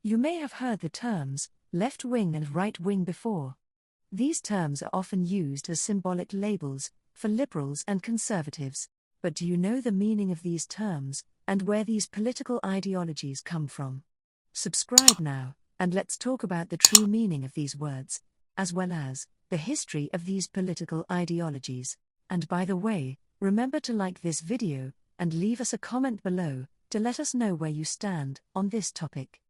You may have heard the terms left wing and right wing before. These terms are often used as symbolic labels for liberals and conservatives. But do you know the meaning of these terms and where these political ideologies come from? Subscribe now, and let's talk about the true meaning of these words, as well as the history of these political ideologies. And by the way, remember to like this video and leave us a comment below to let us know where you stand on this topic.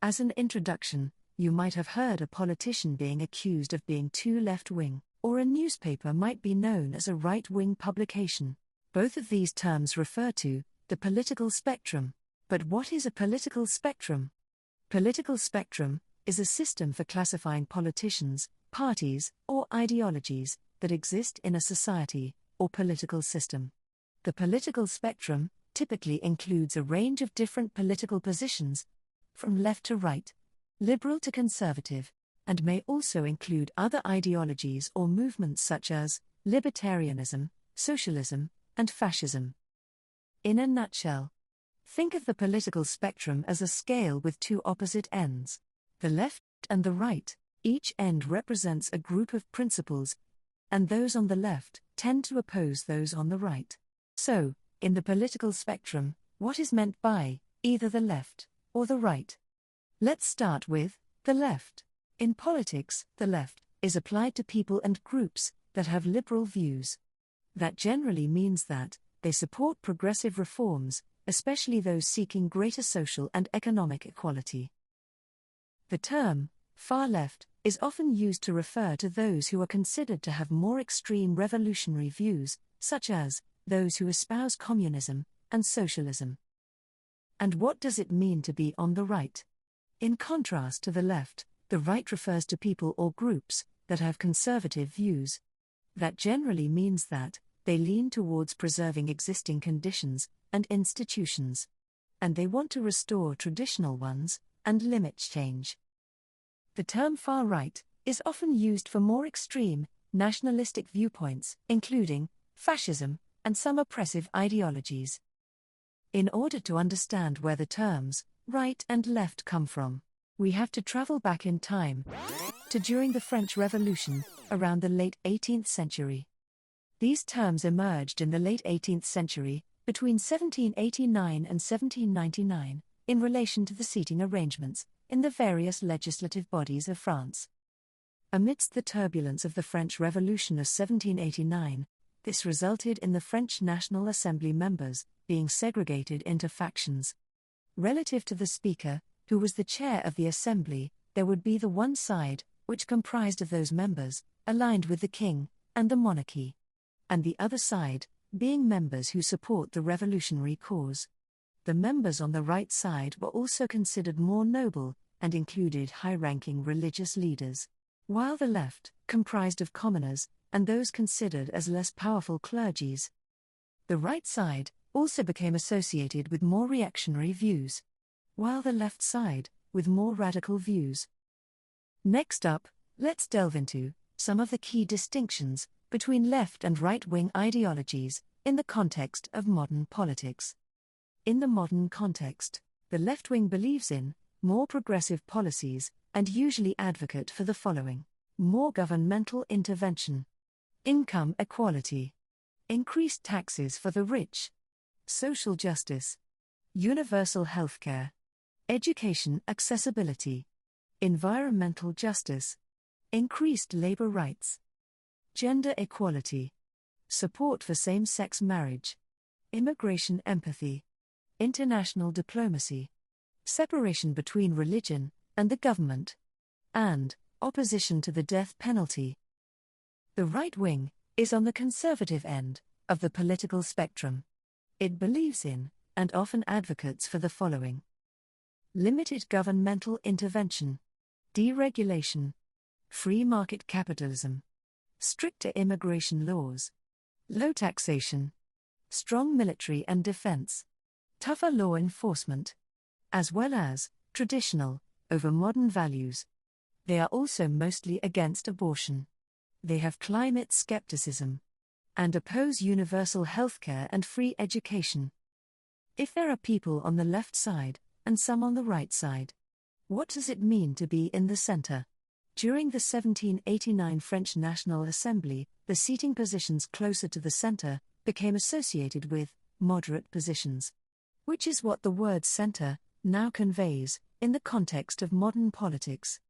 As an introduction, you might have heard a politician being accused of being too left-wing, or a newspaper might be known as a right-wing publication. Both of these terms refer to the political spectrum. But what is a political spectrum? Political spectrum is a system for classifying politicians, parties, or ideologies that exist in a society or political system. The political spectrum typically includes a range of different political positions, from left to right, liberal to conservative, and may also include other ideologies or movements such as libertarianism, socialism, and fascism. In a nutshell, think of the political spectrum as a scale with two opposite ends, the left and the right. Each end represents a group of principles, and those on the left tend to oppose those on the right. So, in the political spectrum, what is meant by either the left or the right? Let's start with the left. In politics, the left is applied to people and groups that have liberal views. That generally means that they support progressive reforms, especially those seeking greater social and economic equality. The term far left is often used to refer to those who are considered to have more extreme revolutionary views, such as those who espouse communism and socialism. And what does it mean to be on the right? In contrast to the left, the right refers to people or groups that have conservative views. That generally means that they lean towards preserving existing conditions and institutions, and they want to restore traditional ones and limit change. The term far right is often used for more extreme, nationalistic viewpoints, including fascism and some oppressive ideologies. In order to understand where the terms right and left come from, we have to travel back in time to during the French Revolution, around the late 18th century. These terms emerged in the late 18th century, between 1789 and 1799, in relation to the seating arrangements in the various legislative bodies of France. Amidst the turbulence of the French Revolution of 1789, this resulted in the French National Assembly members being segregated into factions. Relative to the Speaker, who was the chair of the Assembly, there would be the one side, which comprised of those members aligned with the king and the monarchy, and the other side, being members who support the revolutionary cause. The members on the right side were also considered more noble and included high-ranking religious leaders, while the left comprised of commoners and those considered as less powerful clergies. The right side also became associated with more reactionary views, while the left side with more radical views. Next up, let's delve into some of the key distinctions between left and right-wing ideologies in the context of modern politics. In the modern context, the left wing believes in more progressive policies and usually advocate for the following: more governmental intervention, income equality, increased taxes for the rich, social justice, universal healthcare, education accessibility, environmental justice, increased labor rights, gender equality, support for same-sex marriage, immigration empathy, international diplomacy, separation between religion and the government, and opposition to the death penalty. The right wing is on the conservative end of the political spectrum. It believes in, and often advocates for the following: limited governmental intervention, deregulation, free market capitalism, stricter immigration laws, low taxation, strong military and defense, tougher law enforcement, as well as traditional over modern values. They are also mostly against abortion. They have climate skepticism and oppose universal healthcare and free education. If there are people on the left side and some on the right side, What does it mean to be in the center? During the 1789 French National Assembly, the seating positions closer to the center became associated with moderate positions, which is what the word center now conveys in the context of modern politics.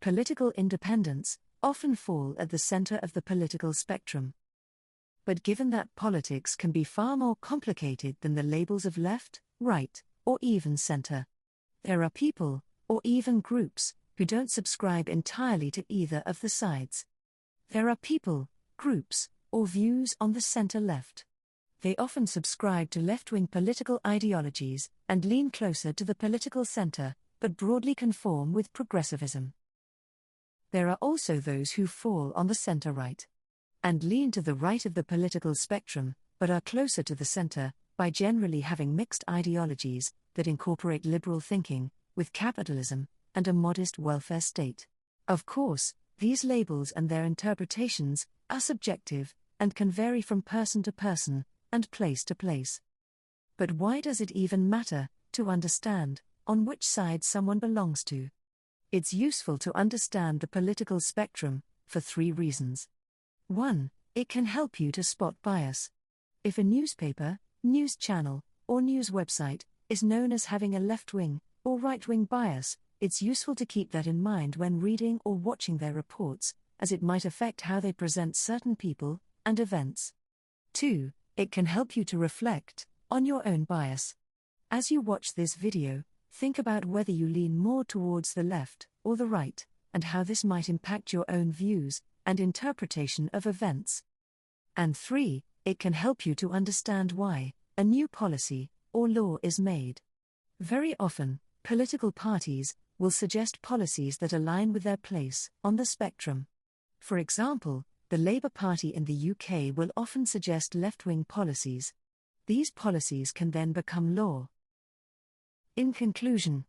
Political independents often fall at the center of the political spectrum. But given that politics can be far more complicated than the labels of left, right, or even center, there are people, or even groups, who don't subscribe entirely to either of the sides. There are people, groups, or views on the center-left. They often subscribe to left-wing political ideologies and lean closer to the political center, but broadly conform with progressivism. There are also those who fall on the center-right and lean to the right of the political spectrum, but are closer to the center, by generally having mixed ideologies that incorporate liberal thinking with capitalism and a modest welfare state. Of course, these labels and their interpretations are subjective and can vary from person to person and place to place. But why does it even matter to understand on which side someone belongs to? It's useful to understand the political spectrum for 3 reasons. 1. It can help you to spot bias. If a newspaper, news channel, or news website is known as having a left-wing or right-wing bias, it's useful to keep that in mind when reading or watching their reports, as it might affect how they present certain people and events. 2. It can help you to reflect on your own bias. As you watch this video, think about whether you lean more towards the left or the right, and how this might impact your own views and interpretation of events. And 3. It can help you to understand why a new policy or law is made. Very often, political parties will suggest policies that align with their place on the spectrum. For example, the Labour Party in the UK will often suggest left-wing policies. These policies can then become law. In conclusion,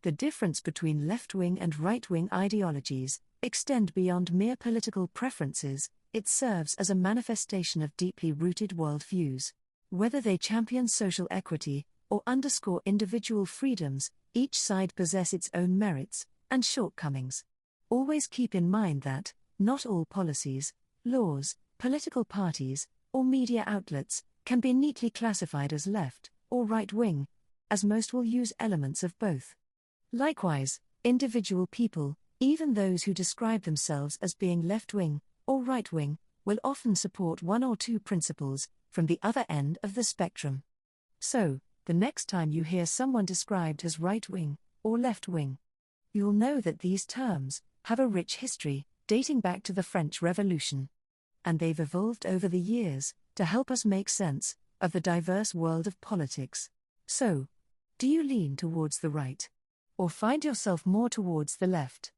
the difference between left-wing and right-wing ideologies extend beyond mere political preferences. It serves as a manifestation of deeply rooted worldviews. Whether they champion social equity or underscore individual freedoms, each side possesses its own merits and shortcomings. Always keep in mind that not all policies, laws, political parties, or media outlets can be neatly classified as left or right-wing, as most will use elements of both. Likewise, individual people, even those who describe themselves as being left-wing or right-wing, will often support one or two principles from the other end of the spectrum. So, the next time you hear someone described as right-wing or left-wing, you'll know that these terms have a rich history, dating back to the French Revolution. And they've evolved over the years to help us make sense of the diverse world of politics. So, do you lean towards the right? Or find yourself more towards the left?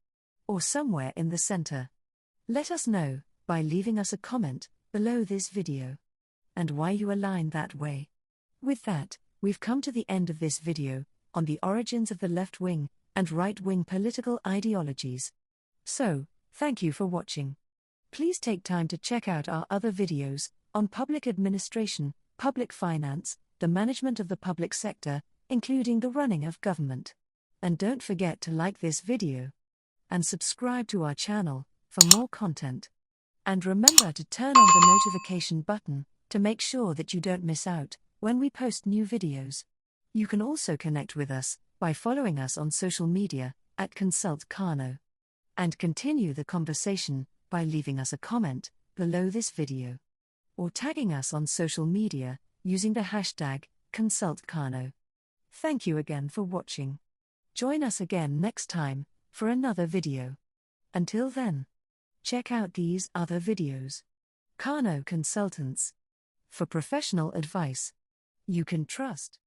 Or somewhere in the center? Let us know by leaving us a comment below this video, and why you align that way. With that, we've come to the end of this video on the origins of the left-wing and right-wing political ideologies. So, thank you for watching. Please take time to check out our other videos on public administration, public finance, the management of the public sector, including the running of government. And don't forget to like this video and subscribe to our channel for more content. And remember to turn on the notification button to make sure that you don't miss out when we post new videos. You can also connect with us by following us on social media at Consult Kano, and continue the conversation by leaving us a comment below this video, or tagging us on social media using the hashtag #ConsultKano. Thank you again for watching. Join us again next time for another video. Until then, check out these other videos. Kano Consultants. For professional advice you can trust.